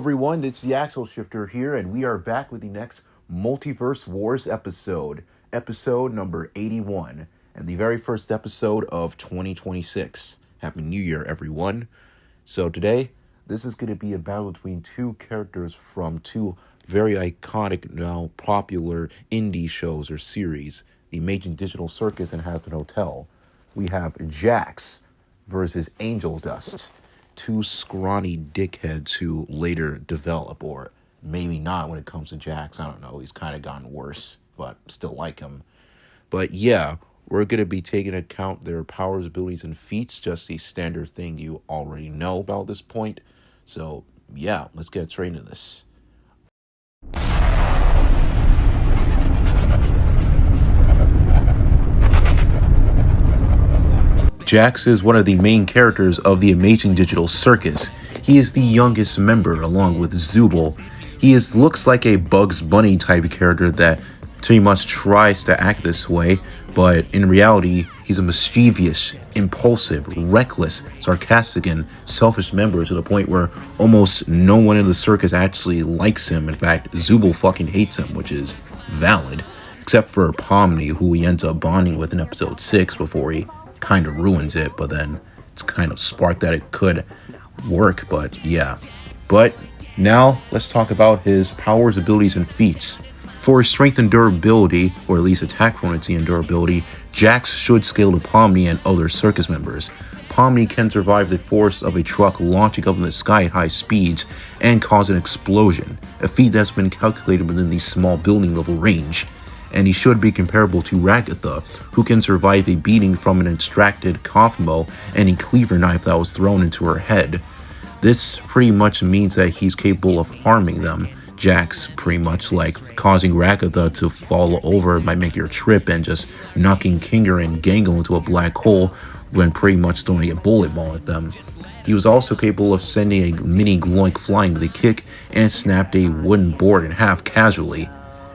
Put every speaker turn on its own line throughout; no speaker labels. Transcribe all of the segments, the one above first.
everyone, it's the Axle Shifter here, and we are back with the next Multiverse Wars episode number 81, and the very first episode of 2026. Happy New Year, everyone. So today, this is going to be a battle between two characters from two very iconic, now popular indie shows or series, the Amazing Digital Circus and Hazbin Hotel. We have Jax versus Angel Dust. Two scrawny dickheads who later develop, or maybe not when it comes to Jax. I don't know. He's kind of gotten worse, but still like him. But yeah, we're going to be taking into account their powers, abilities, and feats, just the standard thing you already know about this point. So yeah, let's get straight into this. Jax is one of the main characters of the Amazing Digital Circus. He is the youngest member, along with Zubul. He looks like a Bugs Bunny type of character that pretty much tries to act this way, but in reality, he's a mischievous, impulsive, reckless, sarcastic, and selfish member to the point where almost no one in the circus actually likes him. In fact, Zubul fucking hates him, which is valid, except for Pomni, who he ends up bonding with in episode 6 before he kind of ruins it, but then it's kind of sparked that it could work. But yeah, but now let's talk about his powers, abilities, and feats. For his strength and durability, or at least attack potency and durability, Jax should scale to Pomni and other circus members. Pomni can survive the force of a truck launching up in the sky at high speeds and cause an explosion, a feat that's been calculated within the small building level range. And he should be comparable to Ragatha, who can survive a beating from an extracted Kathmo and a cleaver knife that was thrown into her head. This pretty much means that he's capable of harming them. Jax pretty much like causing Ragatha to fall over by making her trip and just knocking Kinger and Gangle into a black hole when pretty much throwing a bullet ball at them. He was also capable of sending a mini Gloink flying with a kick and snapped a wooden board in half casually.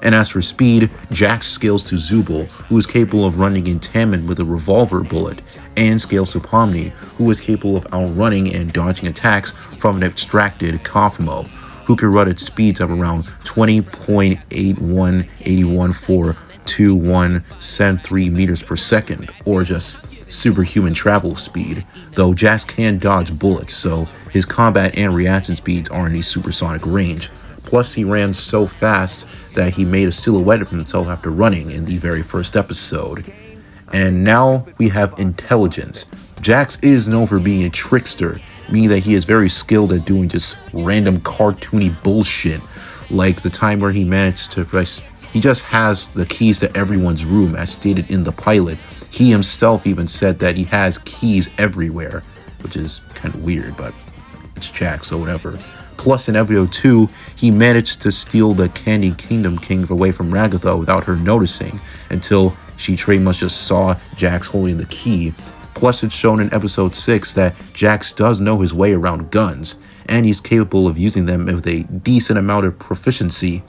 And as for speed, Jax scales to Zubul, who is capable of running in tandem with a revolver bullet, and scales to Pomni, who is capable of outrunning and dodging attacks from an extracted Kathmo, who can run at speeds of around 20.818142173 meters per second, or just superhuman travel speed, though Jax can dodge bullets, so his combat and reaction speeds are in a supersonic range. Plus, he ran so fast that he made a silhouette of himself after running in the very first episode. And now we have intelligence. Jax is known for being a trickster, meaning that he is very skilled at doing just random cartoony bullshit, like the time where he managed to he just has the keys to everyone's room, as stated in the pilot. He himself even said that he has keys everywhere, which is kind of weird, but it's Jax, so whatever. Plus, in episode 2, he managed to steal the Candy Kingdom King away from Ragatha without her noticing, until she pretty much just saw Jax holding the key. Plus, it's shown in episode 6 that Jax does know his way around guns, and he's capable of using them with a decent amount of proficiency.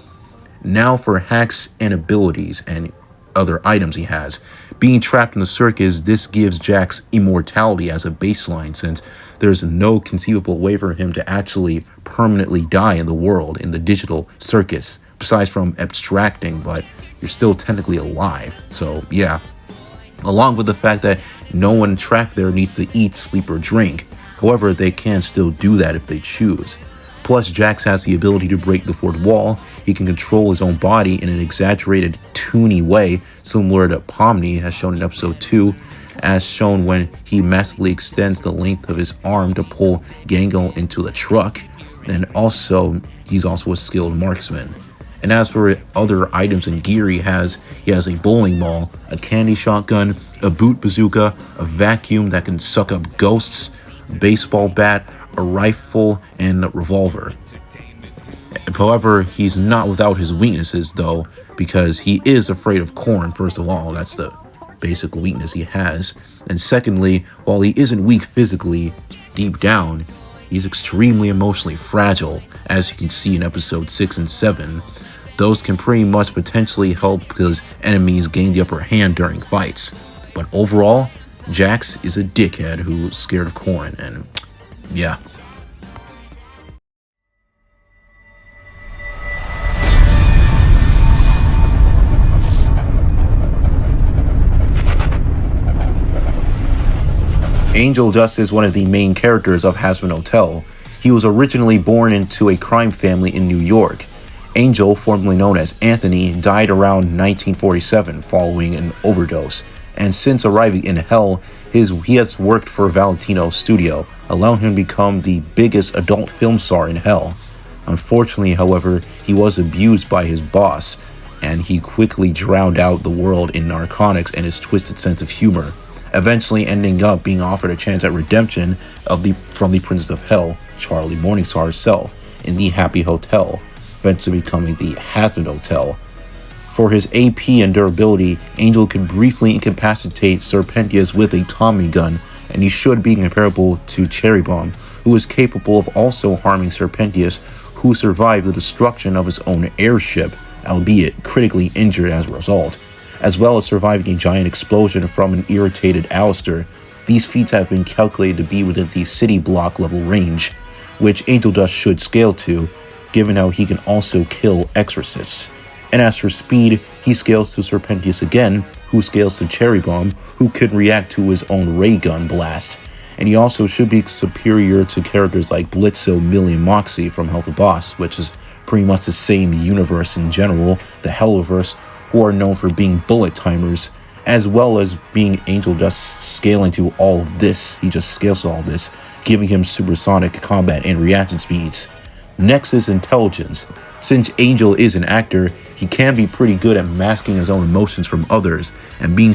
Now for hacks and abilities and other items he has. Being trapped in the circus, this gives Jax immortality as a baseline, since there's no conceivable way for him to actually permanently die in the world, in the digital circus, besides from abstracting, but you're still technically alive. So yeah, along with the fact that no one trapped there needs to eat, sleep, or drink. However, they can still do that if they choose. Plus, Jax has the ability to break the fourth wall. He can control his own body in an exaggerated, toony way, similar to Pomni, as shown in episode 2, as shown when he massively extends the length of his arm to pull Gangle into the truck. And also, he's also a skilled marksman. And as for other items and gear he has a bowling ball, a candy shotgun, a boot bazooka, a vacuum that can suck up ghosts, a baseball bat, a rifle, and a revolver. However, he's not without his weaknesses, though, because he is afraid of corn, first of all. That's the basic weakness he has. And secondly, while he isn't weak physically, deep down, he's extremely emotionally fragile, as you can see in episode 6 and 7. Those can pretty much potentially help because enemies gain the upper hand during fights. But overall, Jax is a dickhead who's scared of corn, and yeah. Angel Dust is one of the main characters of Hazbin Hotel. He was originally born into a crime family in New York. Angel, formerly known as Anthony, died around 1947 following an overdose, and since arriving in Hell, he has worked for Valentino Studio, allowing him to become the biggest adult film star in Hell. Unfortunately, however, he was abused by his boss, and he quickly drowned out the world in narcotics and his twisted sense of humor, eventually ending up being offered a chance at redemption from the Princess of Hell, Charlie Morningstar herself, in the Happy Hotel, eventually becoming the Hazbin Hotel. For his AP and durability, Angel could briefly incapacitate Serpentius with a Tommy gun, and he should be comparable to Cherry Bomb, who is capable of also harming Serpentius, who survived the destruction of his own airship, albeit critically injured as a result, as well as surviving a giant explosion from an irritated Alistair. These feats have been calculated to be within the city block level range, which Angel Dust should scale to, given how he can also kill exorcists. And as for speed, he scales to Serpentius again, who scales to Cherry Bomb, who can react to his own ray gun blast. And he also should be superior to characters like Blitzo, Millie, and Moxie from Hell the Boss, which is pretty much the same universe in general, the Helliverse, who are known for being bullet timers, as well as being Angel Dust scaling to all of this. He just scales to all this, giving him supersonic combat and reaction speeds. Next is intelligence. Since Angel is an actor, he can be pretty good at masking his own emotions from others, and being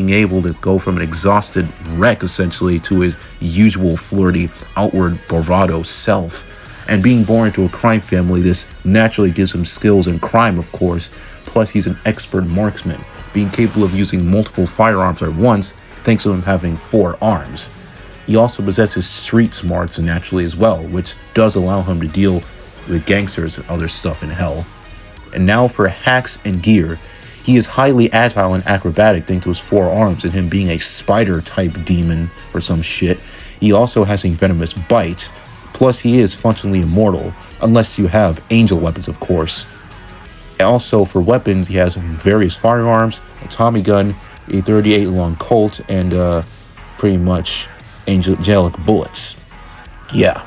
able to go from an exhausted wreck essentially to his usual flirty, outward bravado self. And being born into a crime family, this naturally gives him skills in crime, of course, plus he's an expert marksman, being capable of using multiple firearms at once thanks to him having 4 arms. He also possesses street smarts naturally as well, which does allow him to deal with gangsters and other stuff in Hell. And now for hacks and gear. He is highly agile and acrobatic thanks to his 4 arms and him being a spider type demon or some shit. He also has a venomous bite, plus he is functionally immortal, unless you have angel weapons of course. Also for weapons, he has various firearms, a Tommy gun, a 38 long Colt, and pretty much angelic bullets. Yeah.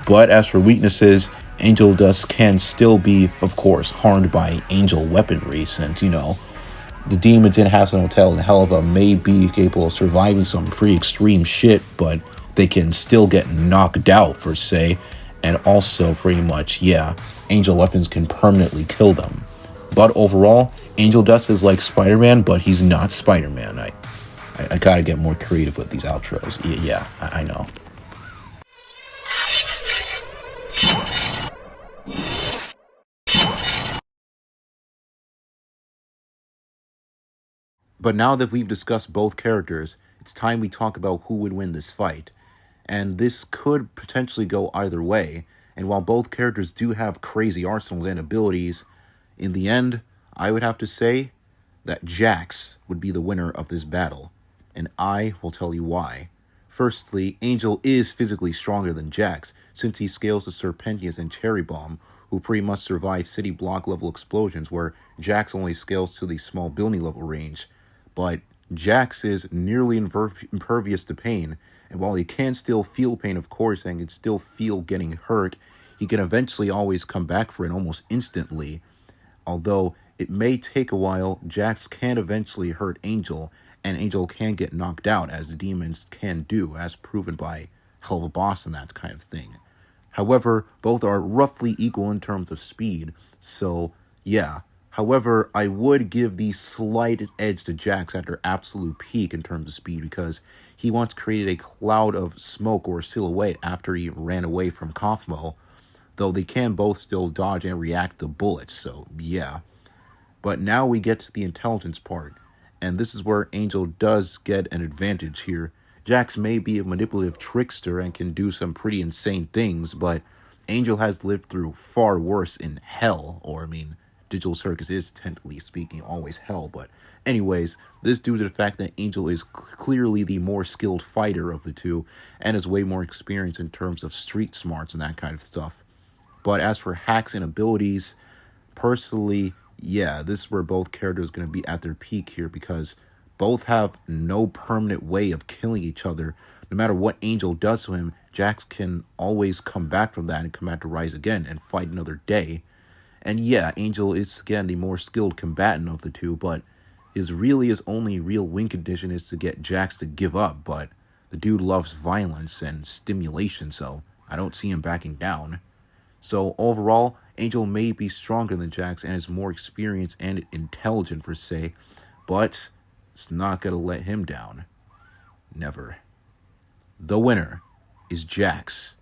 But as for weaknesses, Angel Dust can still be, of course, harmed by angel weaponry, since, the demons in Hazbin Hotel and Helva may be capable of surviving some pretty extreme shit, but they can still get knocked out, per se, and also pretty much, angel weapons can permanently kill them. But overall, Angel Dust is like Spider-Man, but he's not Spider-Man. I gotta get more creative with these outros. Yeah, I know. But now that we've discussed both characters, it's time we talk about who would win this fight. And this could potentially go either way, and while both characters do have crazy arsenals and abilities, in the end, I would have to say that Jax would be the winner of this battle, and I will tell you why. Firstly, Angel is physically stronger than Jax, since he scales to Serpentius and Cherry Bomb, who pretty much survive city block level explosions, where Jax only scales to the small building level range. But Jax is nearly impervious to pain, and while he can still feel pain, of course, and can still feel getting hurt, he can eventually always come back for it almost instantly. Although it may take a while, Jax can eventually hurt Angel, and Angel can get knocked out, as the demons can do, as proven by Hell of a Boss and that kind of thing. However, both are roughly equal in terms of speed, so yeah. However, I would give the slight edge to Jax at their absolute peak in terms of speed, because he once created a cloud of smoke or silhouette after he ran away from Kaufmo, though they can both still dodge and react to bullets, so yeah. But now we get to the intelligence part, and this is where Angel does get an advantage here. Jax may be a manipulative trickster and can do some pretty insane things, but Angel has lived through far worse in Hell, Digital Circus is, technically speaking, always Hell, but anyways, this due to the fact that Angel is clearly the more skilled fighter of the two, and is way more experienced in terms of street smarts and that kind of stuff. But as for hacks and abilities, personally, this is where both characters are going to be at their peak here, because Both have no permanent way of killing each other. No matter what Angel does to him, Jax can always come back from that and come back to rise again and fight another day. And yeah, Angel is again the more skilled combatant of the two, but his only real win condition is to get Jax to give up, but the dude loves violence and stimulation, so I don't see him backing down. So overall, Angel may be stronger than Jax and is more experienced and intelligent per se, but it's not gonna let him down. Never. The winner is Jax.